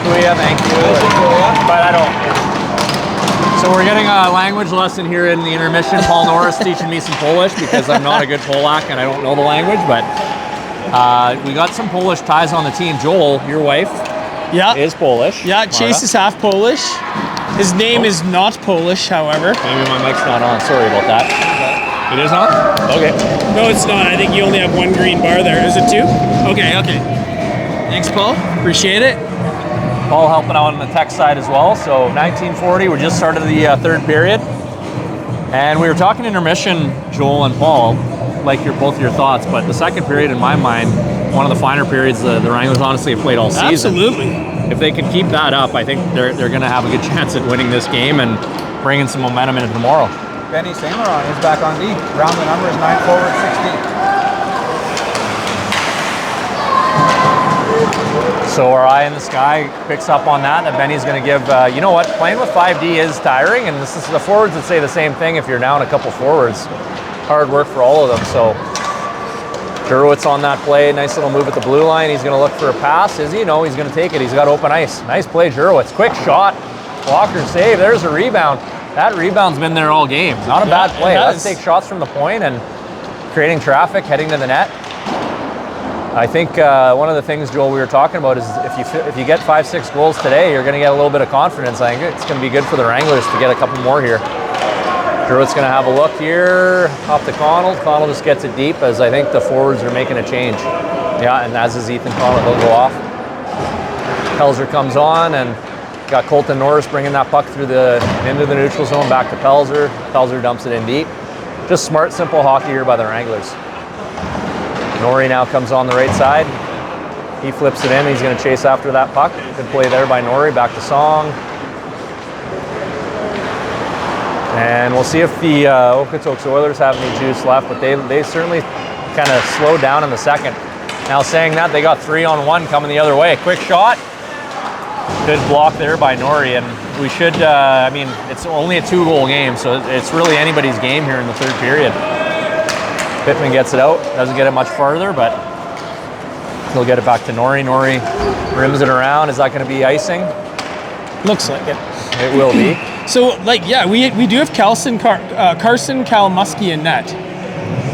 Dziękuję, thank you. But I don't. So we're getting a language lesson here in the intermission. Paul Norris teaching me some Polish because I'm not a good Polak and I don't know the language, but we got some Polish ties on the team. Joel, your wife, is Polish. Yeah, Chase is half Polish. His name is not Polish, however. Maybe my mic's not on. Sorry about that. It is on? Okay. No, it's not. I think you only have one green bar there. Is it two? Okay. Thanks, Paul. Appreciate it. Paul helping out on the tech side as well. So 1940, we just started the third period. And we were talking intermission, Joel and Paul, like both your thoughts, but the second period, in my mind, one of the finer periods the Wranglers honestly have played all season. Absolutely. If they can keep that up, I think they're going to have a good chance at winning this game and bringing some momentum into tomorrow. Benny St. Laurent is back on D. Round the numbers, 9 forward, 16. So our eye in the sky picks up on that Benny's going to give, you know what, playing with 5D is tiring, and this is the forwards would say the same thing if you're down a couple forwards. Hard work for all of them, so Jurowitz on that play, nice little move at the blue line. He's going to look for a pass. Is he? No, he's going to take it. He's got open ice. Nice play, Jurowitz. Quick shot. Blocker save. There's a rebound. That rebound's been there all game. Not a bad play. Let's take shots from the point and creating traffic, heading to the net. I think one of the things, Joel, we were talking about is if you get 5-6 goals today, you're going to get a little bit of confidence. I think it's going to be good for the Wranglers to get a couple more here. Jurowitz going to have a look here, off to Connell. Connell just gets it deep as I think the forwards are making a change. Yeah, and as is Ethan Connell, he'll go off. Pelzer comes on and got Colton Norris bringing that puck into the neutral zone, back to Pelzer. Pelzer dumps it in deep. Just smart, simple hockey here by the Wranglers. Norrie now comes on the right side. He flips it in. He's going to chase after that puck. Good play there by Norrie. Back to Song. And we'll see if the Okotoks Oilers have any juice left, but they certainly kind of slowed down in the second. Now saying that, they got 3-on-1 coming the other way. Quick shot. Good block there by Norrie, and we should, I mean, it's only a 2-goal game, so it's really anybody's game here in the third period. Pittman gets it out, doesn't get it much farther, but he'll get it back to Norrie. Norrie rims it around. Is that going to be icing? Looks like it. It will be. So, we do have Carson Kalamusky in net.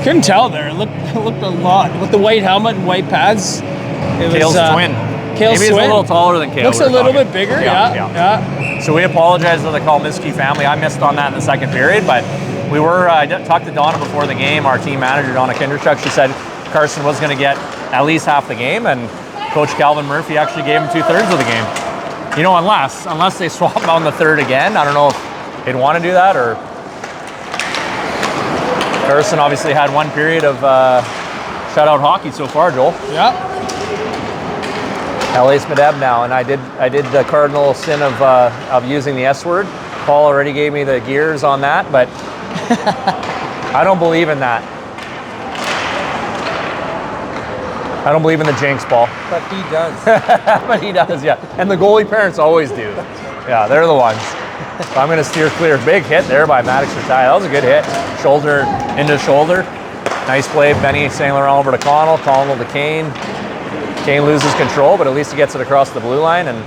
Couldn't tell there. It looked a lot. With the white helmet and white pads. Kale's twin. Kale's Maybe he's a little taller than Kale. Looks a little bit bigger, yeah. So we apologize to the Kalamusky family. I missed on that in the second period, but we were, I talked to Donna before the game, our team manager, Donna Kinderchuk. She said Carson was going to get at least half the game, and Coach Calvin Murphy actually gave him 2/3 of the game. You know, unless they swap on the third again. I don't know if they'd want to do that, or Carson obviously had one period of shutout hockey so far, Joel. Yeah. Elias Medeb now, and I did the cardinal sin of using the S word. Paul already gave me the gears on that, but I don't believe in that. I don't believe in the jinx, Paul. But he does. But he does, yeah. And the goalie parents always do. Yeah, they're the ones. So I'm going to steer clear. Big hit there by Maddox Ratai. That was a good hit. Shoulder into shoulder. Nice play. Benny St. Laurent over to Connell. Connell to Kane. Kane loses control, but at least he gets it across the blue line. And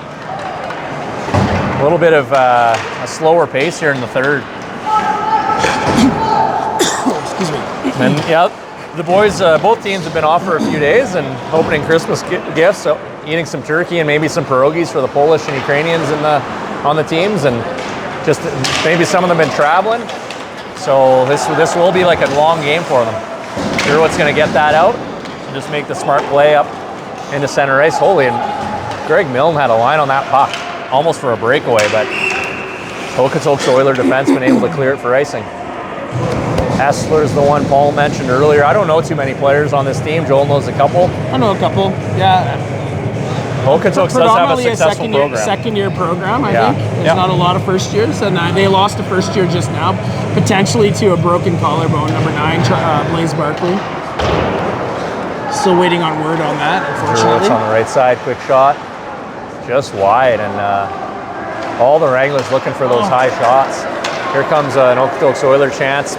a little bit of a slower pace here in the third. Excuse me. And yeah, the boys, both teams have been off for a few days and opening Christmas gifts, so eating some turkey and maybe some pierogies for the Polish and Ukrainians on the teams, and just maybe some of them have been traveling. So this will be like a long game for them. Jurowitz going to get that out and just make the smart play up into center ice. Holy, and Greg Milne had a line on that puck, almost for a breakaway, but Okotoks Oiler defenseman able to clear it for icing. Hessler's the one Paul mentioned earlier. I don't know too many players on this team. Joel knows a couple. I know a couple, yeah. Okotoks does have a successful program. Second-year program, I think. There's not a lot of first years, and they lost a first year just now, potentially to a broken collarbone, number 9, Blaze Barkley. Still waiting on word on that, unfortunately. It's on the right side, quick shot, just wide, and all the Wranglers looking for those high shots. Here comes an Okotoks Oiler chance.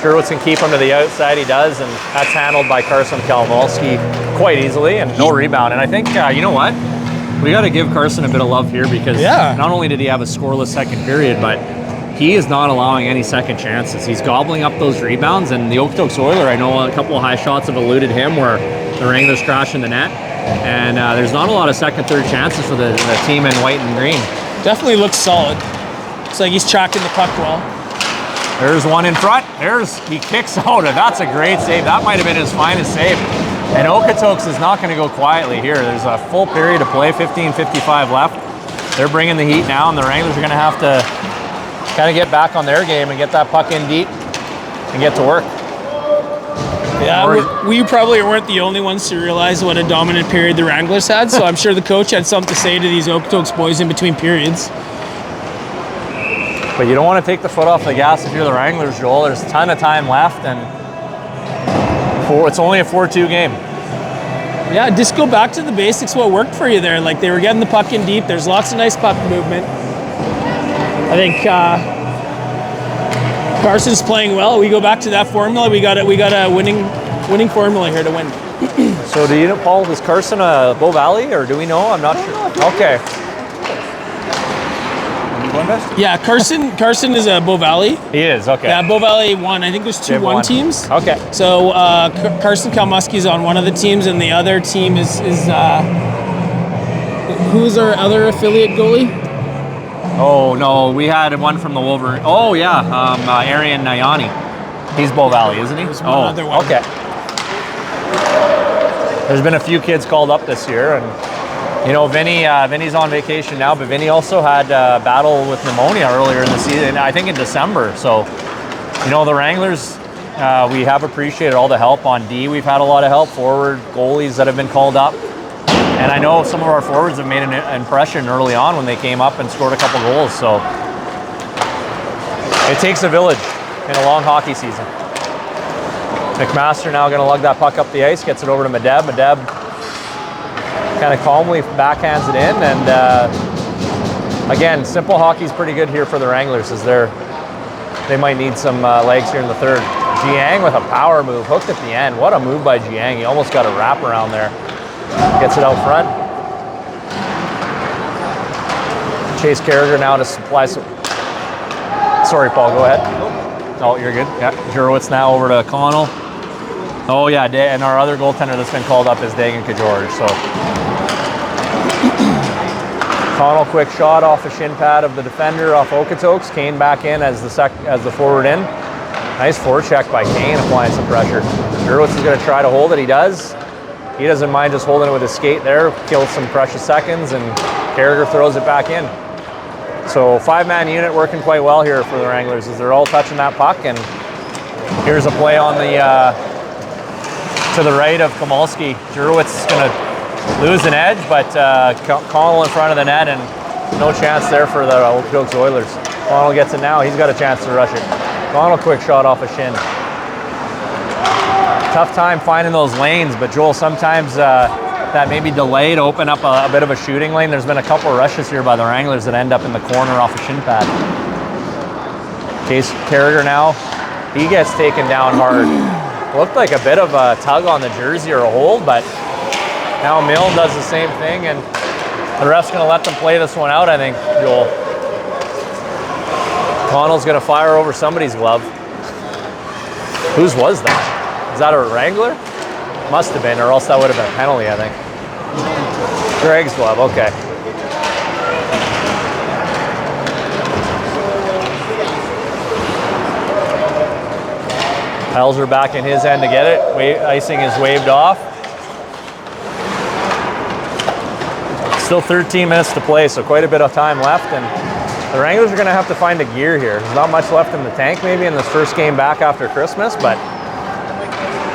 Jurowitz can keep him to the outside, he does, and that's handled by Carson Kalamusky quite easily, and no rebound. And I think, you know what? We got to give Carson a bit of love here because not only did he have a scoreless second period, but he is not allowing any second chances. He's gobbling up those rebounds, and the Okotoks Oiler, I know a couple of high shots have eluded him where the Wranglers crash in the net, and there's not a lot of second, third chances for the team in white and green. Definitely looks solid. Looks like he's tracking the puck well. There's one in front. He kicks out. That's a great save. That might have been his finest save. And Okotoks is not going to go quietly here. There's a full period to play, 15:55 left. They're bringing the heat now, and the Wranglers are going to have to kind of get back on their game and get that puck in deep and get to work. Yeah, we probably weren't the only ones to realize what a dominant period the Wranglers had, so I'm sure the coach had something to say to these Okotoks boys in between periods. But you don't want to take the foot off the gas if you're the Wranglers, Joel. There's a ton of time left, and it's only a 4-2 game. Yeah, just go back to the basics, what worked for you there. Like, they were getting the puck in deep. There's lots of nice puck movement. I think Carson's playing well. We go back to that formula. We got a winning formula here to win. So do you know, Paul, is Carson a Bow Valley, or do we know? I'm not sure. Okay. Yeah, Carson is a Bow Valley. He is, okay. Yeah, Bow Valley won. I think there's two 1 teams. Okay. So Carson Kalmuski's on one of the teams, and the other team is who's our other affiliate goalie? Oh, no, we had one from the Wolverine. Oh, yeah, Arian Nayani. He's Bow Valley, isn't he? There's one other one. Okay. There's been a few kids called up this year, and you know, Vinny's on vacation now, but Vinny also had a battle with pneumonia earlier in the season, I think in December. So, you know, the Wranglers, we have appreciated all the help on D. We've had a lot of help, forward, goalies that have been called up. And I know some of our forwards have made an impression early on when they came up and scored a couple goals. So, it takes a village in a long hockey season. McMaster now going to lug that puck up the ice, gets it over to Medeb. Medeb kind of calmly backhands it in, and again, simple hockey's pretty good here for the Wranglers, as they might need some legs here in the third. Jiang with a power move, hooked at the end. What a move by Jiang. He almost got a wrap around there. Gets it out front. Chase Carragher now to supply some... Sorry, Paul, go ahead. Oh, you're good. Yeah, Jurowitz now over to Connell. Oh yeah, and our other goaltender that's been called up is Dagan Kajorj. So Connell, quick shot off the shin pad of the defender off Okotoks. Kane back in as the forward in. Nice forecheck by Kane, applying some pressure. Jurowitz is going to try to hold it. He does. He doesn't mind just holding it with his skate there. Kills some precious seconds, and Carragher throws it back in. So 5-man unit working quite well here for the Wranglers as they're all touching that puck. And here's a play on the to the right of Kamalski. Jurowitz is going to lose an edge, but Connell in front of the net, and no chance there for the Okotoks Oilers. Connell gets it now. He's got a chance to rush it. Connell, quick shot off a shin. Tough time finding those lanes, but Joel, sometimes that may be delayed to open up a bit of a shooting lane. There's been a couple of rushes here by the Wranglers that end up in the corner off a shin pad. Case Carragher now, he gets taken down hard. Looked like a bit of a tug on the jersey or a hold, but now Milne does the same thing, and the ref's going to let them play this one out, I think, Joel. Connell's going to fire over somebody's glove. Whose was that? Is that a Wrangler? Must have been, or else that would have been a penalty, I think. Greg's glove, okay. Helzer back in his end to get it. Icing is waved off. Still 13 minutes to play, so quite a bit of time left, and the Wranglers are going to have to find a gear here. There's not much left in the tank maybe in this first game back after Christmas, but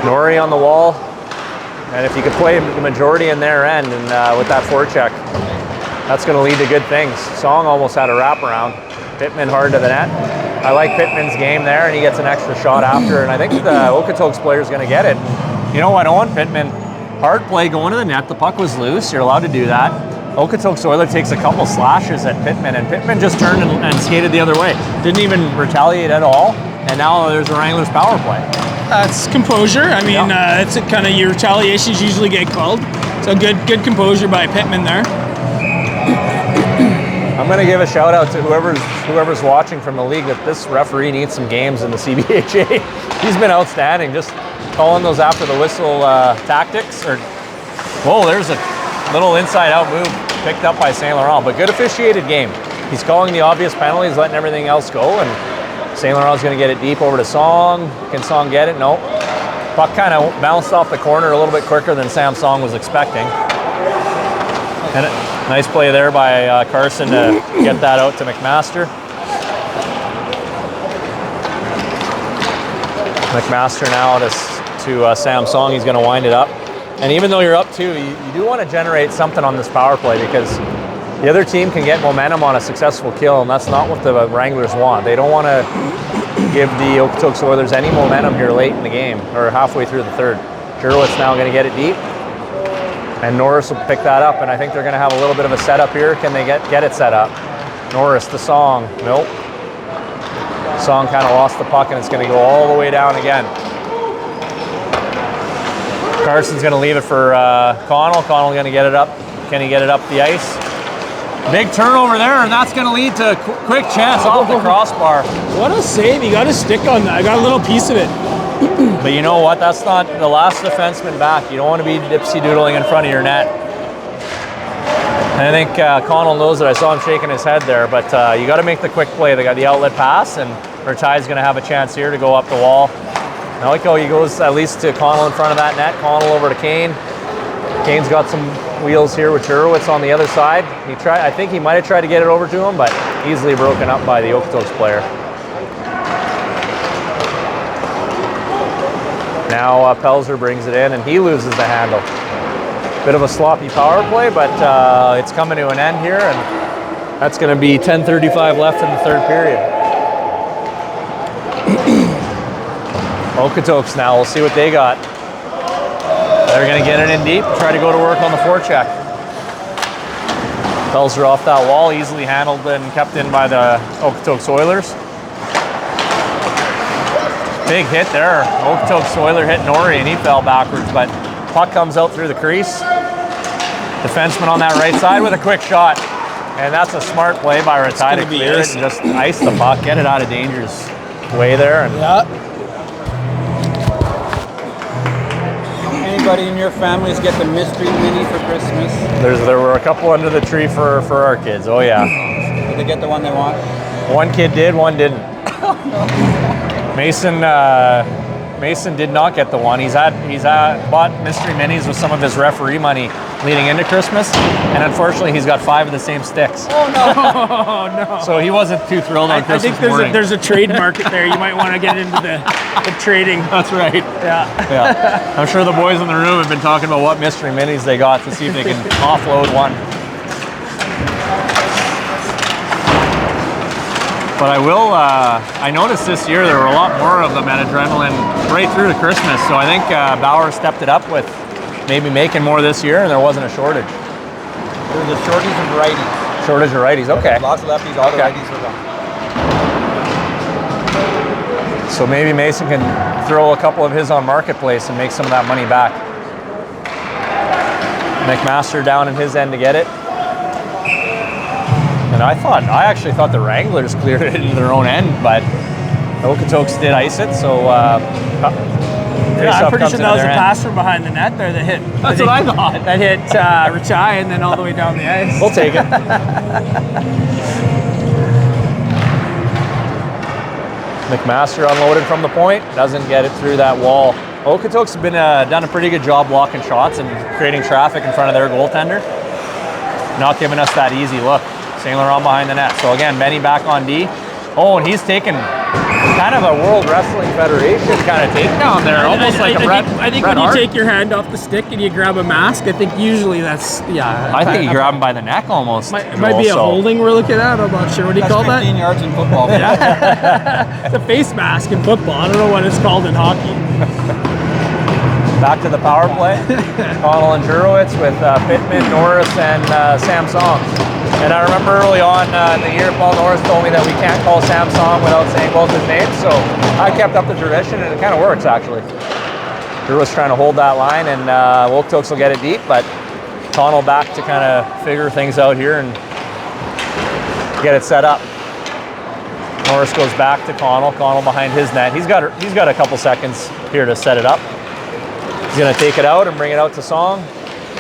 Norrie on the wall, and if you could play the majority in their end and with that forecheck, that's going to lead to good things. Song almost had a wraparound. Pittman hard to the net. I like Pittman's game there, and he gets an extra shot after, and I think the Okotoks player is going to get it. You know what, Owen? Pittman, hard play going to the net. The puck was loose. You're allowed to do that. Okotoks Oiler takes a couple slashes at Pittman, and Pittman just turned and skated the other way. Didn't even retaliate at all, and now there's a Wranglers power play. That's composure. I mean, it's a kind of your retaliations usually get called. So good composure by Pittman there. I'm going to give a shout out to whoever's watching from the league that this referee needs some games in the CBHA. He's been outstanding, just calling those after the whistle tactics. Whoa, there's a little inside out move picked up by St. Laurent, but good officiated game. He's calling the obvious penalties, letting everything else go, and St. Laurent's going to get it deep over to Song. Can Song get it? No. Puck kind of bounced off the corner a little bit quicker than Sam Song was expecting. And nice play there by Carson to get that out to McMaster. McMaster now to Sam Song. He's going to wind it up. And even though you're up 2, you do want to generate something on this power play because the other team can get momentum on a successful kill, and that's not what the Wranglers want. They don't want to give the Okotoks Oilers any momentum here late in the game or halfway through the third. Jurowitz now going to get it deep. And Norris will pick that up, and I think they're going to have a little bit of a setup here. Can they get it set up? Norris to Song. Nope. Song kind of lost the puck, and it's going to go all the way down again. Carson's going to leave it for Connell. Connell going to get it up. Can he get it up the ice? Big turnover there, and that's going to lead to a quick chance off the crossbar. What a save. He got a stick on that. I got a little piece of it. But you know what? That's not the last defenseman back. You don't want to be dipsy-doodling in front of your net. And I think Connell knows that. I saw him shaking his head there, but you got to make the quick play. They got the outlet pass, and Vertai's going to have a chance here to go up the wall. I like how he goes at least to Connell in front of that net. Connell over to Kane. Kane's got some wheels here with Jurowitz on the other side. I think he might have tried to get it over to him, but easily broken up by the Okotoks player. Now Pelzer brings it in, and he loses the handle. Bit of a sloppy power play, but it's coming to an end here, and that's going to be 10:35 left in the third period. Okotoks now, we'll see what they got. They're going to get it in deep, try to go to work on the forecheck. Pelzer off that wall, easily handled and kept in by the Okotoks Oilers. Big hit there. Okotoks Oiler hit Norrie and he fell backwards, but puck comes out through the crease. Defenseman on that right side with a quick shot. And that's a smart play by Ratai to clear it and just ice the puck, get it out of danger's way there. And Anybody in your families get the mystery mini for Christmas? There were a couple under the tree for our kids. Oh yeah. Did they get the one they want? One kid did, one didn't. Mason did not get the one. He's bought mystery minis with some of his referee money leading into Christmas, and unfortunately he's got 5 of the same sticks. Oh no! Oh no! So he wasn't too thrilled on Christmas morning. I think there's a trade market there. You might want to get into the trading. That's right. Yeah. I'm sure the boys in the room have been talking about what mystery minis they got to see if they can offload one. But I noticed this year there were a lot more of them at Adrenaline right through to Christmas. So I think Bauer stepped it up with maybe making more this year, and there wasn't a shortage. There was a shortage of righties. Shortage of righties, okay. Lots of lefties, all the righties were gone. So maybe Mason can throw a couple of his on Marketplace and make some of that money back. McMaster down in his end to get it. And I actually thought the Wranglers cleared it into their own end, but Okotoks did ice it, so I'm pretty sure that was a pass from behind the net there that hit. That's what I thought. That hit Ratai and then all the way down the ice. We'll take it. McMaster unloaded from the point, doesn't get it through that wall. Okotoks have been done a pretty good job blocking shots and creating traffic in front of their goaltender. Not giving us that easy look. St. Laurent behind the net. So again, Benny back on D. Oh, and he's taken kind of a World Wrestling Federation kind of takedown there, almost like a Bret Hart. I think when you take your hand off the stick and you grab a mask, I think usually that's, I think you grab him by the neck almost. Might be a holding we're looking at. I'm not sure what do you call that. 15 yards in football. Yeah. It's a face mask in football. I don't know what it's called in hockey. Back to the power play. Connell and Jurowitz with Pittman, Norris, and Samsung. And I remember early on in the year, Paul Norris told me that we can't call Samsung without saying both his names. So I kept up the tradition, and it kind of works, actually. Jurowitz trying to hold that line, and Okotoks will get it deep, but Connell back to kind of figure things out here. And get it set up. Norris goes back to Connell. Connell behind his net. He's got a couple seconds here to set it up. He's gonna take it out and bring it out to Song.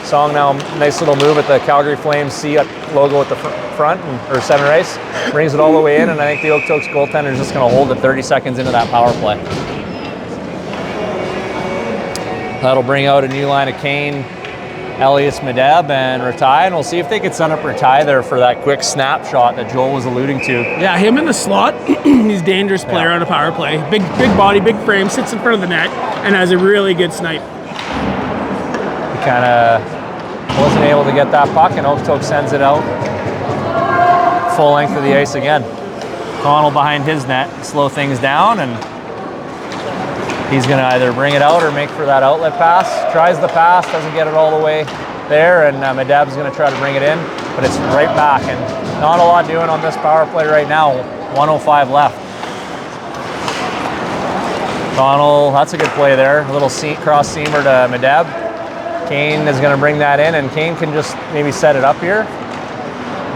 Song now, nice little move at the Calgary Flames C logo at the front, or center ice. Brings it all the way in, and I think the Okotoks goaltender is just gonna hold it 30 seconds into that power play. That'll bring out a new line of Kane, Elias, Medeb, and Ratai, and we'll see if they could set up Ratai there for that quick snapshot that Joel was alluding to. Yeah, him in the slot, he's a dangerous player on a power play. Big body, big frame, sits in front of the net, and has a really good snipe. He kind of wasn't able to get that puck, and Okotoks sends it out full length of the ice again. Connell behind his net, slow things down, and he's going to either bring it out or make for that outlet pass. Tries the pass, doesn't get it all the way there, and Medeb's going to try to bring it in, but it's right back, and not a lot doing on this power play right now. 1:05 left. Connell, that's a good play there. A little cross seamer to Medeb. Kane is going to bring that in, and Kane can just maybe set it up here.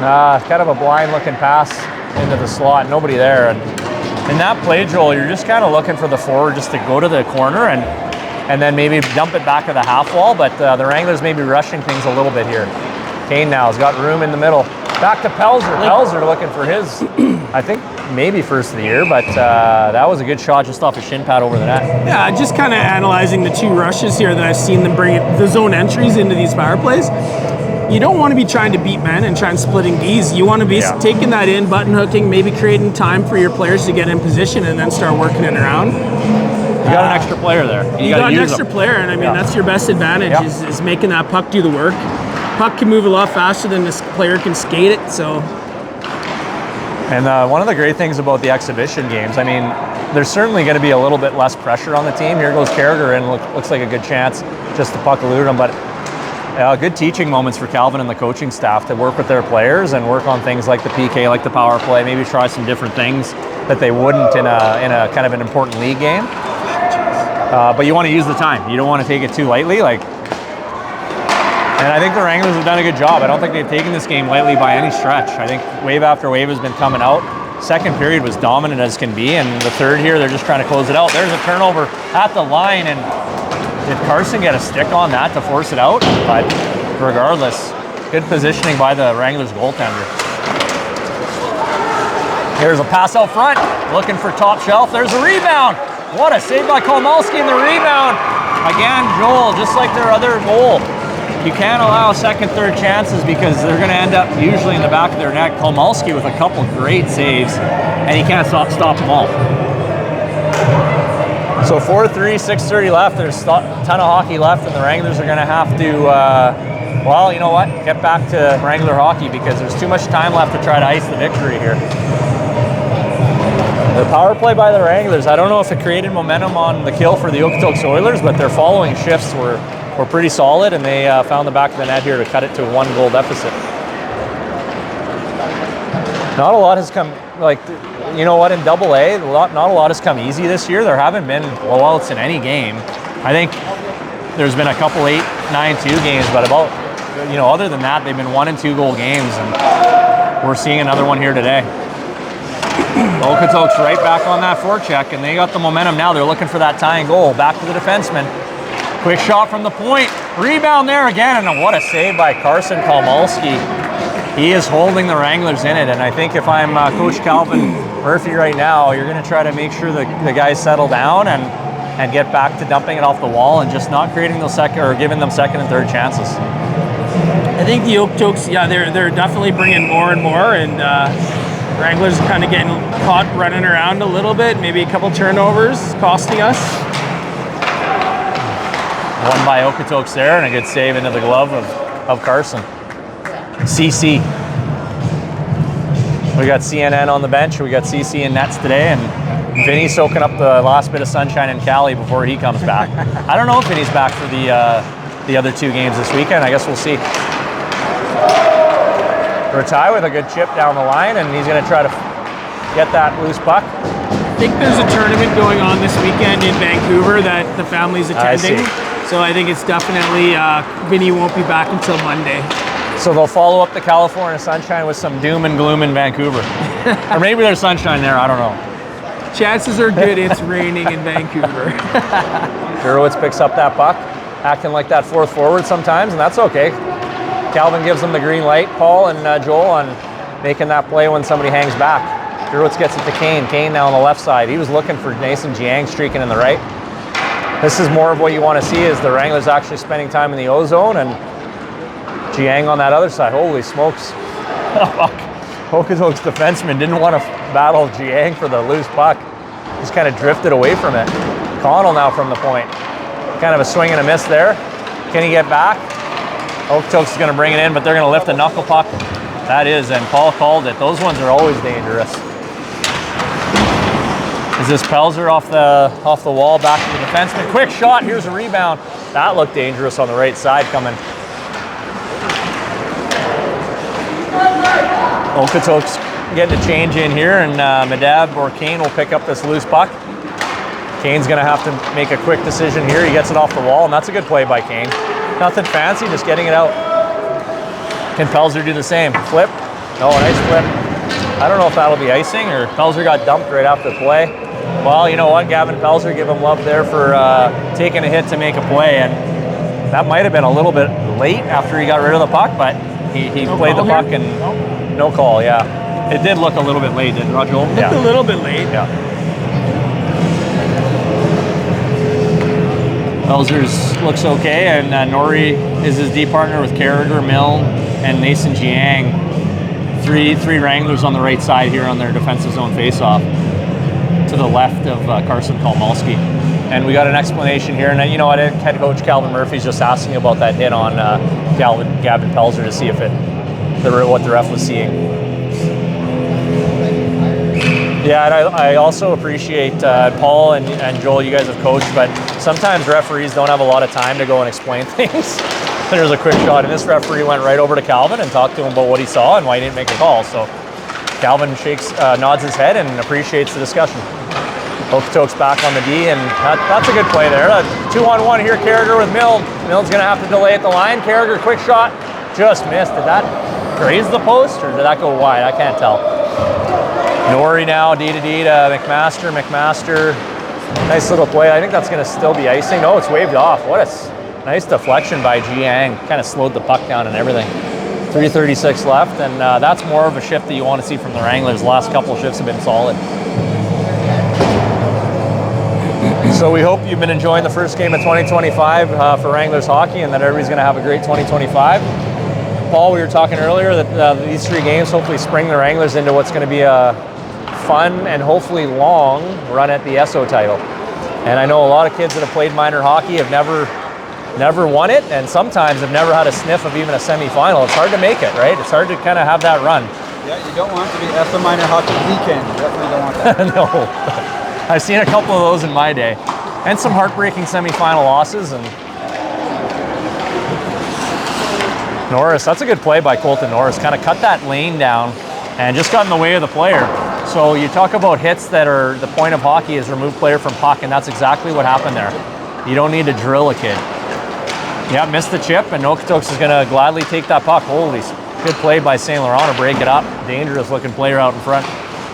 Kind of a blind looking pass into the slot, nobody there. And in that play, Joel, you're just kind of looking for the forward just to go to the corner and then maybe dump it back to the half wall, but the Wranglers may be rushing things a little bit here. Kane now has got room in the middle. Back to Pelzer. Pelzer looking for his, I think, maybe first of the year, but that was a good shot just off a shin pad over the net. Yeah, just kind of analyzing the two rushes here that I've seen them bring the zone entries into these power plays. You don't want to be trying to beat men and trying splitting Ds. You want to be taking that in, button hooking, maybe creating time for your players to get in position and then start working it around. You got an extra player there. You got an extra player, and I mean, that's your best advantage is making that puck do the work. Puck can move a lot faster than this player can skate it, so. And one of the great things about the exhibition games, I mean, there's certainly going to be a little bit less pressure on the team. Here goes Carragher in, looks like a good chance just to puck elude him, but good teaching moments for Calvin and the coaching staff to work with their players and work on things like the PK, like the power play, maybe try some different things that they wouldn't in a kind of an important league game. But you want to use the time. You don't want to take it too lightly. And I think the Wranglers have done a good job. I don't think they've taken this game lightly by any stretch. I think wave after wave has been coming out. Second period was dominant as can be, and the third here, they're just trying to close it out. There's a turnover at the line, and did Carson get a stick on that to force it out? But regardless, good positioning by the Wranglers goaltender. Here's a pass out front, looking for top shelf. There's a rebound. What a save by Kolmalski in the rebound. Again, Joel, just like their other goal, you can't allow second, third chances because they're going to end up usually in the back of their net. Kolmalski with a couple great saves, and he can't stop them all. So 4-3, 6:30 left. There's a ton of hockey left, and the Wranglers are going to have to, well, you know what? Get back to Wrangler hockey because there's too much time left to try to ice the victory here. The power play by the Wranglers, I don't know if it created momentum on the kill for the Okotoks Oilers, but their following shifts were pretty solid, and they found the back of the net here to cut it to a 1-goal deficit. Not a lot has come, you know what, in AA, not a lot has come easy this year. There haven't been blowouts in any game. I think there's been a couple 8-9-2 games, but other than that, they've been 1- and 2-goal games, and we're seeing another one here today. Okotoks right back on that forecheck, and they got the momentum now. They're looking for that tying goal. Back to the defenseman. Quick shot from the point. Rebound there again, and what a save by Carson Kolmalski. He is holding the Wranglers in it, and I think if I'm Coach Calvin Murphy right now, you're going to try to make sure the guys settle down and get back to dumping it off the wall and just not creating those giving them second and third chances. I think the Okotoks, they're definitely bringing more and more, and Wranglers are kind of getting caught running around a little bit, maybe a couple turnovers costing us. One by Okotoks there, and a good save into the glove of Carson. CC. We got CNN on the bench. We got CC in nets today, and Vinny's soaking up the last bit of sunshine in Cali before he comes back. I don't know if Vinny's back for the other 2 games this weekend. I guess we'll see. Ratai with a good chip down the line, and he's going to try to get that loose puck. I think there's a tournament going on this weekend in Vancouver that the family's attending. So I think it's definitely Vinny won't be back until Monday. So they'll follow up the California sunshine with some doom and gloom in Vancouver. Or maybe there's sunshine there, I don't know. Chances are good it's raining in Vancouver. Jurowitz picks up that puck, acting like that fourth forward sometimes, and that's okay. Calvin gives them the green light, Paul and Joel, on making that play when somebody hangs back. Jurowitz gets it to Kane. Kane now on the left side. He was looking for Nathan Jiang streaking in the right. This is more of what you want to see, is the Wranglers actually spending time in the O-zone, and Jiang on that other side. Holy smokes. Okotoks defenseman didn't want to battle Jiang for the loose puck. Just kind of drifted away from it. Connell now from the point. Kind of a swing and a miss there. Can he get back? Okotoks is going to bring it in, but they're going to lift a knuckle puck. That is, and Paul called it. Those ones are always dangerous. Is this Pelzer off the wall back to the defenseman? Quick shot, here's a rebound. That looked dangerous on the right side coming. Okotoks getting a change in here, and Medab or Kane will pick up this loose puck. Kane's gonna have to make a quick decision here. He gets it off the wall, and that's a good play by Kane. Nothing fancy, just getting it out. Can Pelzer do the same? Flip? No, nice flip. I don't know if that'll be icing, or Pelzer got dumped right after the play. Well, you know what, Gavin Pelzer, give him love there for taking a hit to make a play, and that might have been a little bit late after he got rid of the puck, but he played the puck and no call, yeah. It did look a little bit late, didn't it, Joel? Looked a little bit late. Yeah. Pelzer's looks okay, and Nori is his D partner with Carragher, Milne, and Nathan Jiang. Three Wranglers on the right side here on their defensive zone faceoff, to the left of Carson Kolmalski. And we got an explanation here, and you know what, head coach Calvin Murphy's just asking about that hit on Gavin Pelzer to see if what the ref was seeing. Yeah, and I also appreciate Paul and Joel, you guys have coached, but sometimes referees don't have a lot of time to go and explain things. There's a quick shot, and this referee went right over to Calvin and talked to him about what he saw and why he didn't make a call. So Calvin nods his head and appreciates the discussion. Okotoks back on the D, and that's a good play there. 2-on-1 here, Carragher with Milne. Milne's going to have to delay at the line. Carragher, quick shot, just missed. Did that graze the post, or did that go wide? I can't tell. Nori now, D-to-D to McMaster. McMaster, nice little play. I think that's going to still be icing. No, it's waved off. What a nice deflection by Jiang. Kind of slowed the puck down and everything. 3:36 left, and that's more of a shift that you want to see from the Wranglers. The last couple of shifts have been solid. So we hope you've been enjoying the first game of 2025 for Wranglers hockey, and that everybody's going to have a great 2025. Paul, we were talking earlier that these 3 games hopefully spring the Wranglers into what's going to be a fun and hopefully long run at the ESO title. And I know a lot of kids that have played minor hockey have never won it, and sometimes have never had a sniff of even a semifinal. It's hard to make it, right? It's hard to kind of have that run. Yeah, you don't want it to be ESO minor hockey weekend. You definitely don't want that. No. I've seen a couple of those in my day, and some heartbreaking semifinal losses. And Norris, that's a good play by Colton Norris. Kind of cut that lane down and just got in the way of the player. So you talk about hits that are the point of hockey is remove player from puck, and that's exactly what happened there. You don't need to drill a kid. Yeah, missed the chip, and Okotoks is going to gladly take that puck. Holy, good play by St. Laurent to break it up. Dangerous looking player out in front.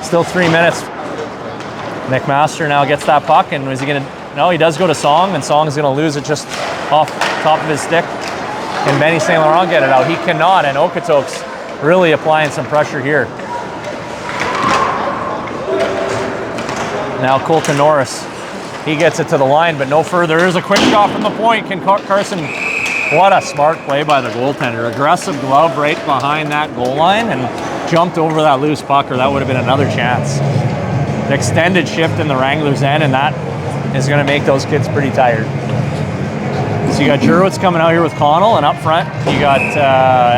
Still 3 minutes. McMaster now gets that puck, and is he going to? No, he does go to Song, and Song's going to lose it just off top of his stick. Can Benny St. Laurent get it out? He cannot, and Okotoks really applying some pressure here. Now Colton Norris, he gets it to the line, but no further. There's a quick shot from the point. Can Carson? What a smart play by the goaltender. Aggressive glove right behind that goal line, and jumped over that loose puck, or that would have been another chance. An extended shift in the Wranglers' end, and that is going to make those kids pretty tired. So you got Jurowitz coming out here with Connell, and up front you got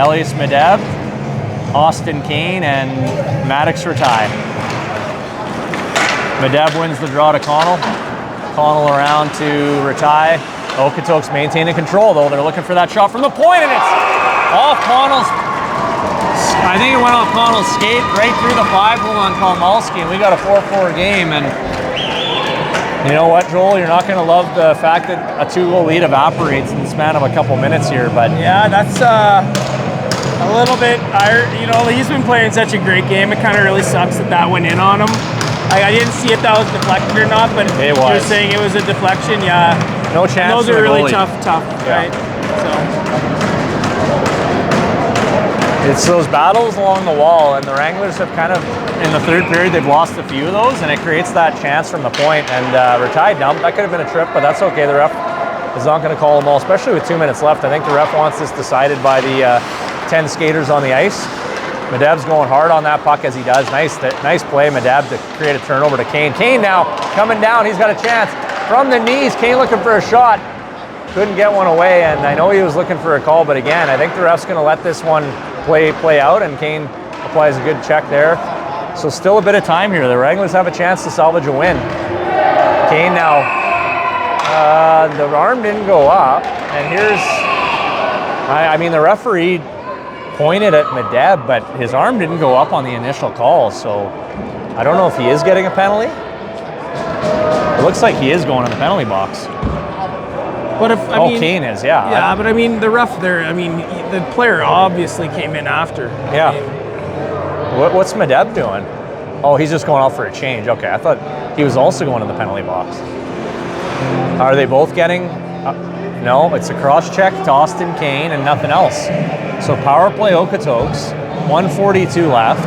Elias Medab, Austin Kane, and Maddox Ratai. Medab wins the draw to Connell. Connell around to Ratai. Okotoks maintaining control, though. They're looking for that shot from the point, and it's off Connell's. I think it went off Connell's skate right through the 5-hole on Kolmalski, and we got a 4-4 game. And you know what, Joel? You're not going to love the fact that a 2-goal lead evaporates in the span of a couple minutes here, but yeah, that's A little bit. He's been playing such a great game. It kind of really sucks that went in on him. I didn't see if that was deflected or not, but it was. You're saying it was a deflection. Yeah. No chance. Those are really tough, yeah. right? So. It's those battles along the wall, and the Wranglers have kind of, in the third period, they've lost a few of those, and it creates that chance from the point, and we're tied down. That could have been a trip, but that's okay. The ref is not going to call them all, especially with 2 minutes left. I think the ref wants this decided by the 10 skaters on the ice. Medeb's going hard on that puck as he does. Nice play, Medeb, to create a turnover to Kane. Kane now coming down. He's got a chance from the knees. Kane looking for a shot. Couldn't get one away, and I know he was looking for a call, but again, I think the ref's going to let this one play out, and Kane applies a good check there. So still a bit of time here. The Wranglers have a chance to salvage a win. Kane now, the arm didn't go up, and here's, I mean, the referee pointed at Medeb, but his arm didn't go up on the initial call, so I don't know if he is getting a penalty. It looks like he is going in the penalty box. But if Kane is, yeah. Yeah, but I mean, the ref there, the player obviously came in after. Yeah. What's Medeb doing? Oh, he's just going out for a change. Okay, I thought he was also going in the penalty box. Are they both getting? No, it's a cross check to Austin Kane and nothing else. So power play Okotoks, 1:42 left.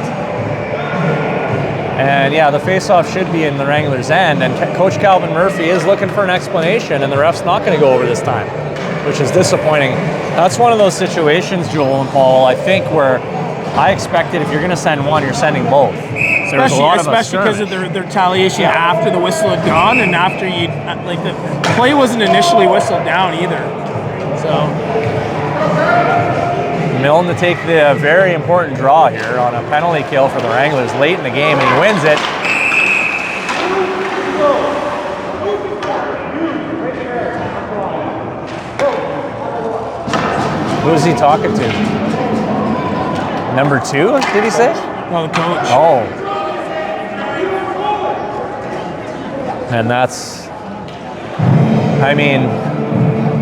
And yeah, the faceoff should be in the Wranglers' end, and Coach Calvin Murphy is looking for an explanation, and the ref's not going to go over this time, which is disappointing. That's one of those situations, Joel and Paul, I think, where I expected if you're going to send one, you're sending both. So especially because of their retaliation after the whistle had gone, and after the play wasn't initially whistled down either. So Milne to take the very important draw here on a penalty kill for the Wranglers late in the game, and he wins it. Who's he talking to? Number 2, did he say? No, the coach. Oh. And that's, I mean,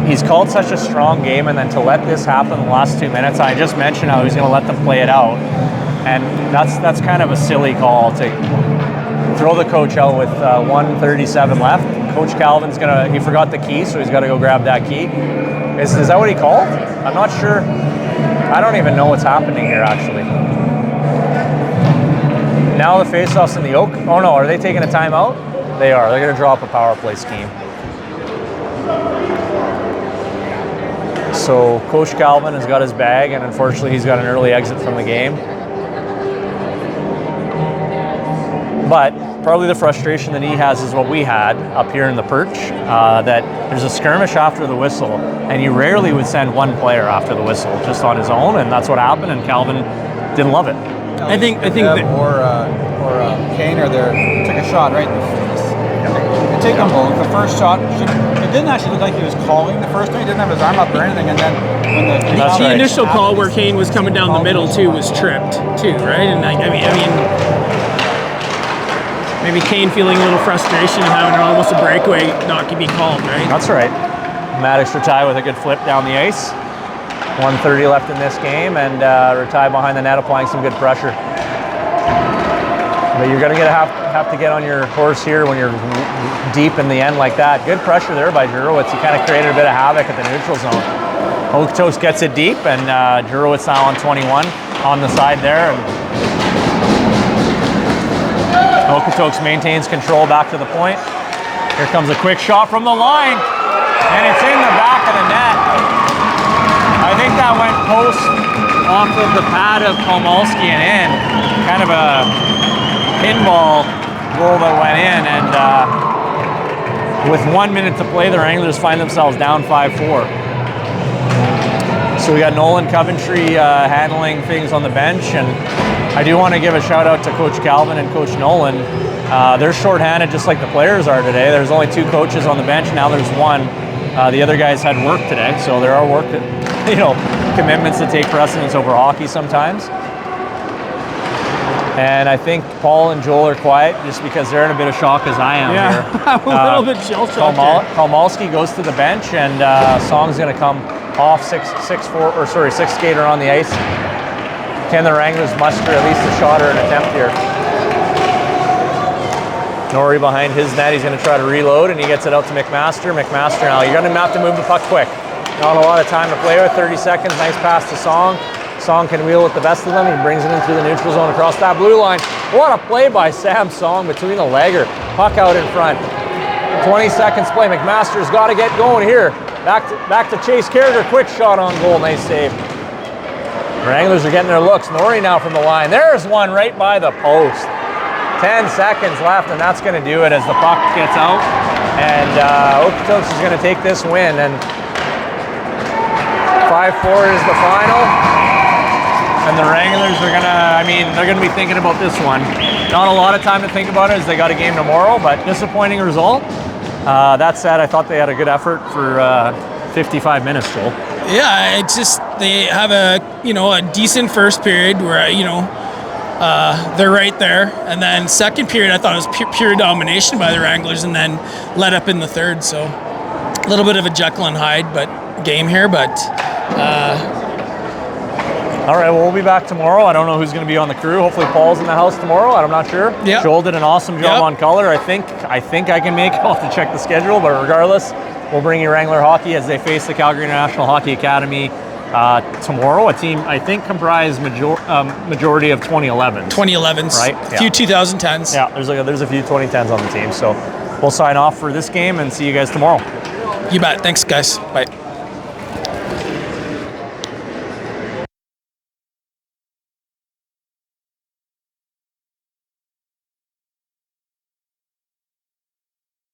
he's called such a strong game, and then to let this happen in the last 2 minutes, I just mentioned how he's going to let them play it out, and that's kind of a silly call to throw the coach out with 1:37 left. Coach Calvin's he forgot the key, so he's got to go grab that key. Is that what he called? I'm not sure. I don't even know what's happening here, actually. Now the faceoff's in the Oak. Oh no, are they taking a timeout? They are. They're going to draw up a power play scheme. So Coach Calvin has got his bag, and unfortunately he's got an early exit from the game. But probably the frustration that he has is what we had up here in the perch, that there's a skirmish after the whistle, and you rarely would send one player after the whistle just on his own, and that's what happened, and Calvin didn't love it. I think that or Kane or took a shot right in the face. Take them both. The first shot, it didn't actually look like he was calling the first one. He didn't have his arm up or anything, and then when the initial call where Kane was coming down the middle too was tripped too, right? And I mean, maybe Kane feeling a little frustration and having almost a breakaway not be called, right? That's right. Maddox Ratai with a good flip down the ice. 1:30 left in this game, and Ratai behind the net applying some good pressure. But you're going to have to get on your horse here when you're deep in the end like that. Good pressure there by Jurowitz. He kind of created a bit of havoc at the neutral zone. Okotoks gets it deep, and Jurowitz now on 21 on the side there. And Okotoks maintains control back to the point. Here comes a quick shot from the line, and it's in the back of the net. I think that went post off of the pad of Komalski and in. Kind of a pinball goal that went in, and with 1 minute to play, the Wranglers find themselves down 5-4. So we got Nolan Coventry handling things on the bench, and I do want to give a shout out to Coach Calvin and Coach Nolan. They're shorthanded just like the players are today. There's only 2 coaches on the bench, now there's 1. The other guys had work today, so there are work, commitments that take precedence over hockey sometimes. And I think Paul and Joel are quiet just because they're in a bit of shock as I am here. I'm a little bit shell-shocked. Komalski goes to the bench, and Song's going to come off 6 skater on the ice. Can the Wranglers muster at least a shot or an attempt here? Norrie behind his net. He's going to try to reload, and he gets it out to McMaster. McMaster now, you're going to have to move the puck quick. Not a lot of time to play with, 30 seconds. Nice pass to Song. Song can wheel with the best of them. He brings it in through the neutral zone across that blue line. What a play by Sam Song between the legger. Puck out in front. 20 seconds play. McMaster's got to get going here. Back to Chase Carriger. Quick shot on goal. Nice save. Wranglers are getting their looks. Norrie now from the line. There's one right by the post. 10 seconds left, and that's going to do it as the puck gets out. And Okotoks is going to take this win. And 5-4 is the final. And the Wranglers are going to, they're going to be thinking about this one. Not a lot of time to think about it as they got a game tomorrow, but disappointing result. That said, I thought they had a good effort for 55 minutes, Joel. Yeah, it's just they have a decent first period where they're right there, and then second period I thought it was pure domination by the Wranglers, and then let up in the third. So a little bit of a Jekyll and Hyde game here, but. All right, well, we'll be back tomorrow. I don't know who's going to be on the crew. Hopefully Paul's in the house tomorrow. I'm not sure. Yep. Joel did an awesome job on color. I think I can make it. I'll have to check the schedule, but regardless, we'll bring you Wrangler hockey as they face the Calgary International Hockey Academy tomorrow. A team I think comprised majority of 2011s. 2011s, right? A few 2010s. Yeah, there's a few 2010s on the team. So we'll sign off for this game and see you guys tomorrow. You bet. Thanks, guys. Bye.